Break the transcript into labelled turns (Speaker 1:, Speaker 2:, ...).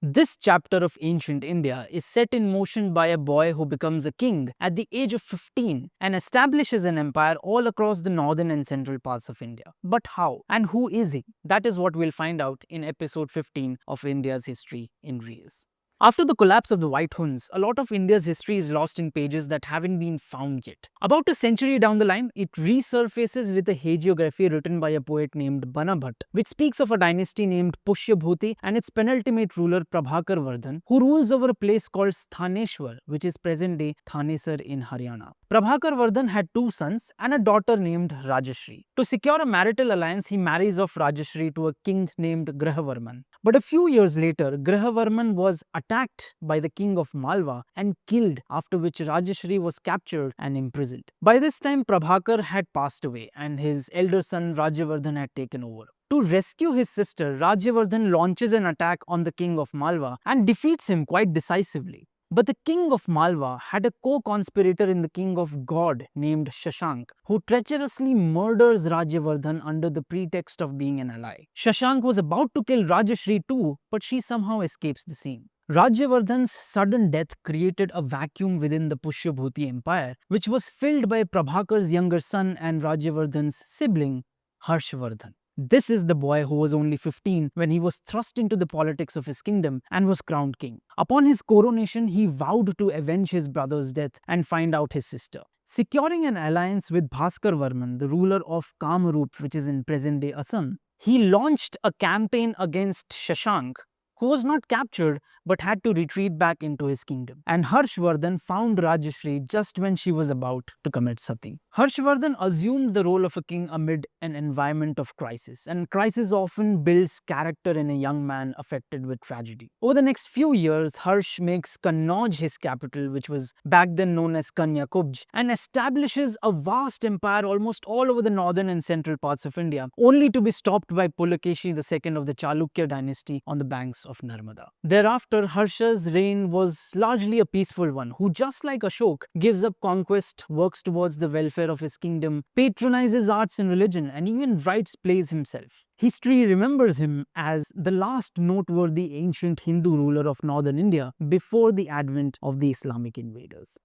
Speaker 1: This chapter of ancient India is set in motion by a boy who becomes a king at the age of 15 and establishes an empire all across the northern and central parts of India. But how? And who is he? That is what we'll find out in episode 15 of India's History in Reels. After the collapse of the White Huns, a lot of India's history is lost in pages that haven't been found yet. About a century down the line, it resurfaces with a hagiography written by a poet named Banabhat, which speaks of a dynasty named Pushyabhuti and its penultimate ruler Prabhakar Vardhan, who rules over a place called Sthaneshwar, which is present-day Thanesar in Haryana. Prabhakar Vardhan had two sons and a daughter named Rajashri. To secure a marital alliance, he marries off Rajashri to a king named Grahavarman. But a few years later, Grahavarman was attacked by the king of Malwa and killed, after which Rajashri was captured and imprisoned. By this time, Prabhakar had passed away and his elder son Rajyavardhan had taken over. To rescue his sister, Rajyavardhan launches an attack on the king of Malwa and defeats him quite decisively. But the king of Malwa had a co-conspirator in the king of God named Shashank, who treacherously murders Rajyavardhan under the pretext of being an ally. Shashank was about to kill Rajashri too, but she somehow escapes the scene. Rajyavardhan's sudden death created a vacuum within the Pushyabhuti empire, which was filled by Prabhakar's younger son and Rajyavardhan's sibling, Harshavardhana. This is the boy who was only 15 when he was thrust into the politics of his kingdom and was crowned king. Upon his coronation, he vowed to avenge his brother's death and find out his sister. Securing an alliance with Bhaskar Varman, the ruler of Kamrup, which is in present-day Assam, he launched a campaign against Shashank, who was not captured but had to retreat back into his kingdom. And Harshavardhan found Rajashri just when she was about to commit sati. Harshavardhan assumed the role of a king amid an environment of crisis, and crisis often builds character in a young man affected with tragedy. Over the next few years, Harsh makes Kannauj his capital, which was back then known as Kanyakubj, and establishes a vast empire almost all over the northern and central parts of India, only to be stopped by Pulakeshi II of the Chalukya dynasty on the banks of Narmada. Thereafter, Harsha's reign was largely a peaceful one, who, just like Ashok, gives up conquest, works towards the welfare of his kingdom, patronizes arts and religion, and even writes plays himself. History remembers him as the last noteworthy ancient Hindu ruler of northern India before the advent of the Islamic invaders.